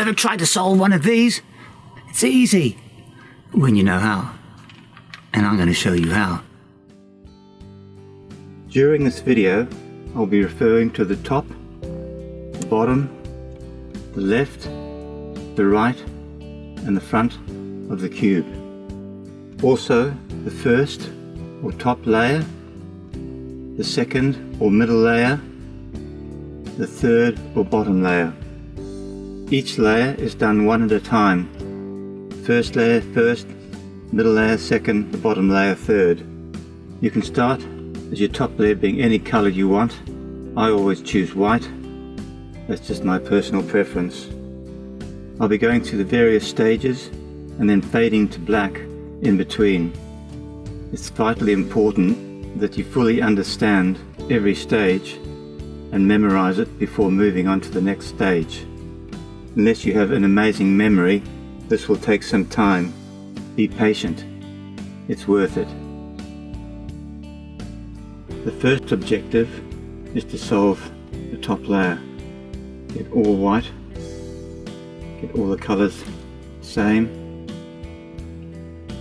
ever tried to solve one of these? It's easy, when you know how. And I'm going to show you how. During this video, I'll be referring to the top, the bottom, the left, the right, and the front of the cube. Also, the first or top layer, the second or middle layer, the third or bottom layer. Each layer is done one at a time. First layer first, middle layer second, the bottom layer third. You can start as your top layer being any color you want. I always choose white. That's just my personal preference. I'll be going through the various stages and then fading to black in between. It's vitally important that you fully understand every stage and memorize it before moving on to the next stage. Unless you have an amazing memory, this will take some time. Be patient. It's worth it. The first objective is to solve the top layer. Get all white, get all the colors same,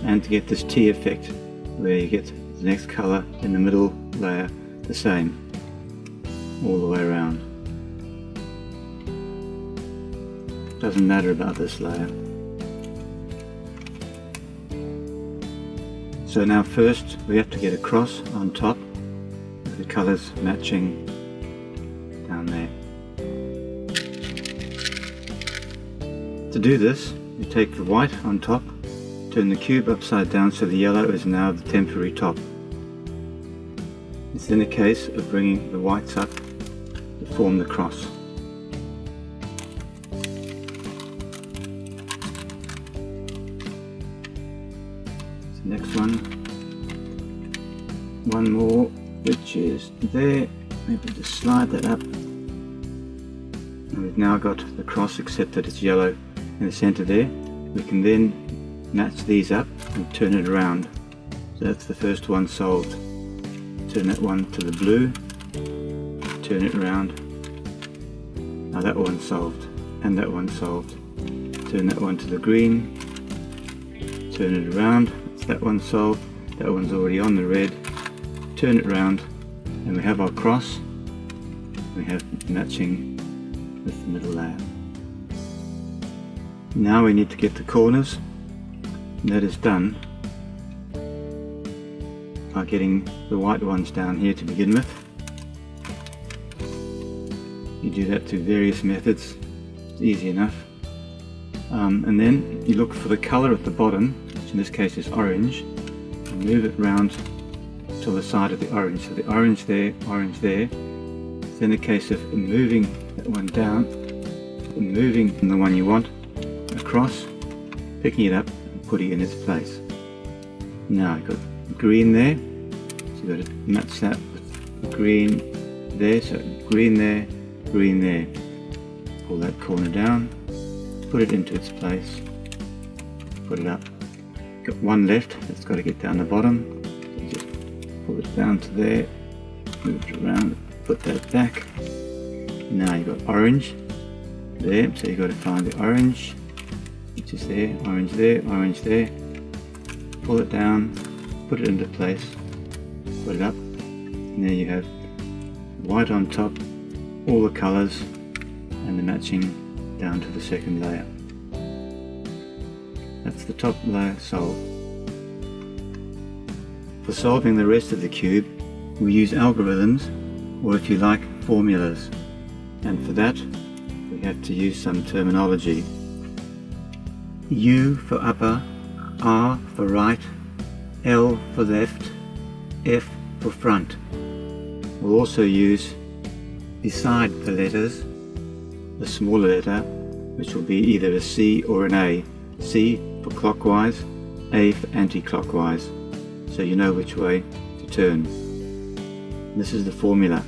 and to get this T effect where you get the next color in the middle layer the same all the way around. Doesn't matter about this layer. So now first we have to get a cross on top with the colors matching down there. To do this, you take the white on top, turn the cube upside down so the yellow is now the temporary top. It's then a case of bringing the whites up to form the cross. So next one more, which is there. Maybe just slide that up. And we've now got the cross, except that it's yellow in the center there. We can then match these up and turn it around. So that's the first one solved. Turn that one to the blue, turn it around. Now that one's solved, and that one's solved. Turn that one to the green, turn it around. That's that one solved. That one's already on the red. Turn it around, and we have our cross. We have matching with the middle layer. Now we need to get the corners, and that is done by getting the white ones down here to begin with. You do that through various methods, it's easy enough. And then you look for the color at the bottom, which in this case is orange, and move it round to the side of the orange. So the orange there, it's then a case of moving that one down, and moving the one you want across, picking it up and putting it in its place. Now you've got green there, so you've got to match that with the green there, so green there, green there. Pull that corner down, put it into its place, put it up. Got one left that's got to get down the bottom, so just pull it down to there, move it around, put that back. Now you've got orange there, so you've got to find the orange, which is there, orange there, orange there. Pull it down, put it into place, put it up, and there you have white on top, all the colours, and the matching down to the second layer. That's the top layer solved. For solving the rest of the cube, we use algorithms, or if you like, formulas, and for that we have to use some terminology. U for upper, R for right, L for left, F for front. We'll also use, beside the letters, a smaller letter, which will be either a C or an A. C for clockwise, A for anti-clockwise, so you know which way to turn. This is the formula.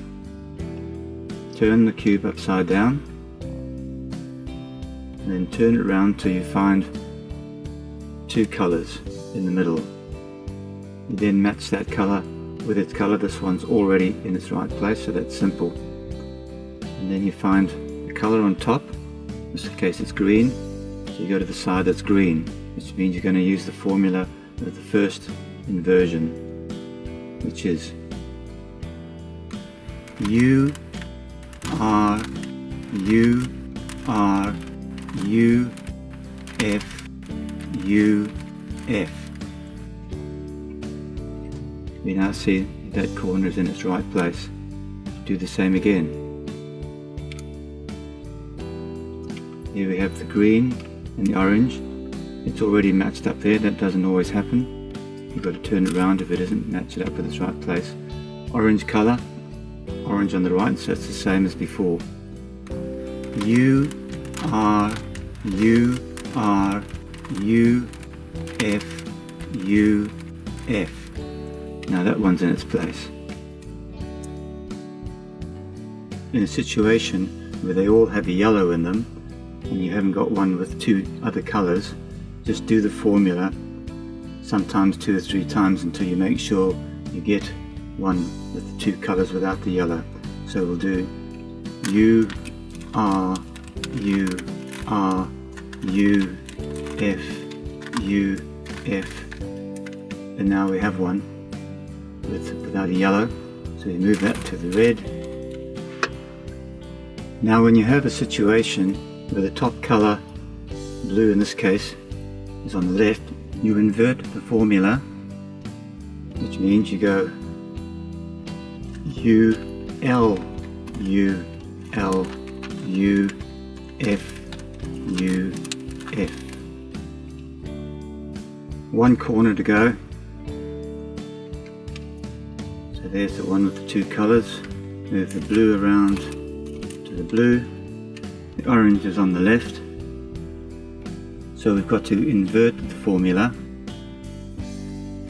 Turn the cube upside down, and then turn it around till you find two colours in the middle. You then match that colour with its colour. This one's already in its right place, so that's simple. And then you find the colour on top, this case it's green, so you go to the side that's green, which means you're going to use the formula of the first inversion, which is U R U R U F U F. We now see that corner is in its right place. Do the same again. Here we have the green and the orange. It's already matched up there. That doesn't always happen. You've got to turn it around if it isn't matched up with its right place. Orange colour, orange on the right, so it's the same as before. U R U R U F U F. Now that one's in its place. In a situation where they all have a yellow in them and you haven't got one with two other colours, just do the formula sometimes 2 or 3 times until you make sure you get one with the 2 colours without the yellow. So we'll do U R U R U F U F, and now we have one without a yellow, so you move that to the red. Now when you have a situation where the top colour, blue in this case, is on the left, you invert the formula, which means you go U L U L U F U F. One corner to go. So there's the one with the 2 colours. Move the blue around to the blue. The orange is on the left. So we've got to invert the formula.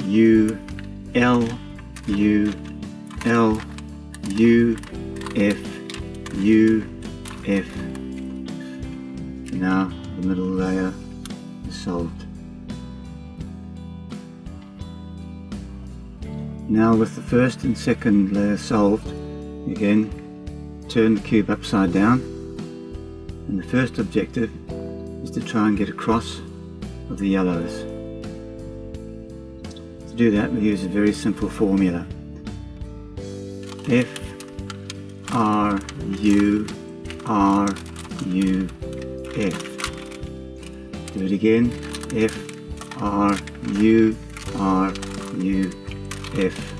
U L U L U F U F. Now the middle layer is solved. Now with the first and second layer solved, again turn the cube upside down, and the first objective is to try and get across of the yellows. To do that we use a very simple formula. F R U R U F. Do it again. F R U R U F.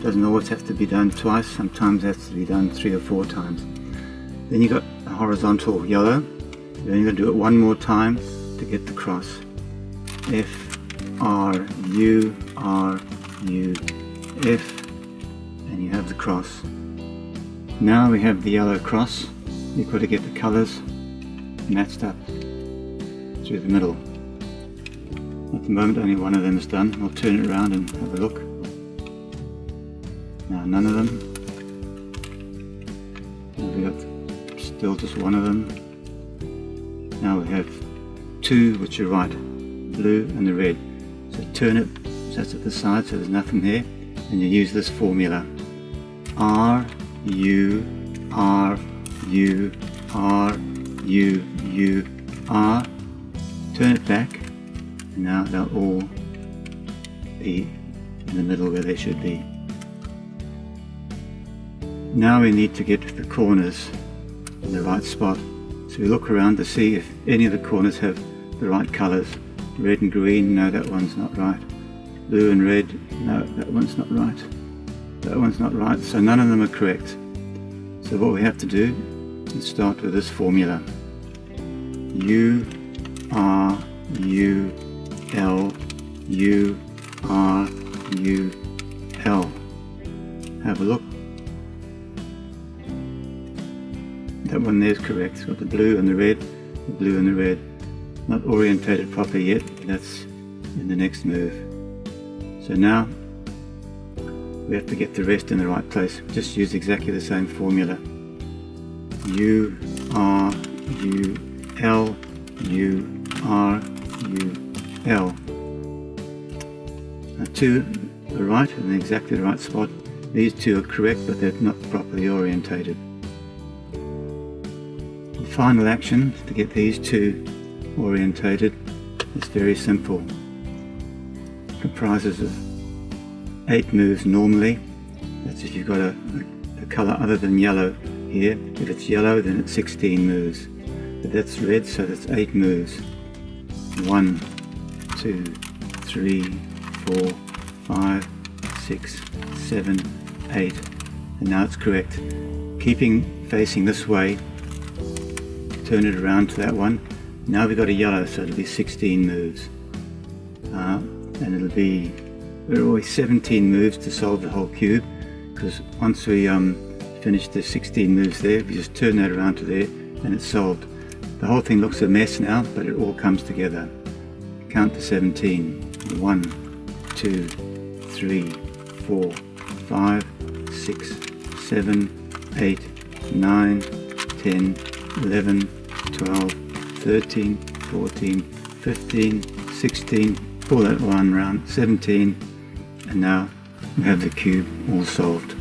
Doesn't always have to be done twice, sometimes it has to be done 3 or 4 times. Then you got a horizontal yellow. You're only going to do it one more time to get the cross. F R U R U F, and you have the cross. Now we have the yellow cross. You've got to get the colours matched up through the middle. At the moment only one of them is done. I'll turn it around and have a look. Now none of them. Now we got still just one of them. Now we have 2 which are right, blue and the red. So turn it so that's at the side so there's nothing there, and you use this formula. R U R U R U U R. Turn it back, and now they'll all be in the middle where they should be. Now we need to get the corners in the right spot. So we look around to see if any of the corners have the right colours. Red and green, no, that one's not right. Blue and red, no, that one's not right. That one's not right, so none of them are correct. So what we have to do is start with this formula. U R U L U R U L. Have a look. That one there is correct. It's got the blue and the red, the blue and the red. Not orientated properly yet, but that's in the next move. So now we have to get the rest in the right place. Just use exactly the same formula. U R U L U R U L. Now 2 are right and in exactly the right spot. These 2 are correct, but they're not properly orientated. The final action to get these two orientated is very simple. It comprises of 8 moves normally. That's if you've got a colour other than yellow here. If it's yellow, then it's 16 moves. But that's red, so that's 8 moves. 1, 2, 3, 4, 5, 6, 7, 8. And now it's correct. Keeping facing this way, turn it around to that one. Now we've got a yellow, so it'll be 16 moves. And it'll be, there are always 17 moves to solve the whole cube, because once we finish the 16 moves there, we just turn that around to there and it's solved. The whole thing looks a mess now, but it all comes together. Count to 17. 1, 2, 3, 4, 5, 6, 7, 8, 9, 10, 11, 12, 13, 14, 15, 16, pull that one round, 17, and now we have the cube all solved.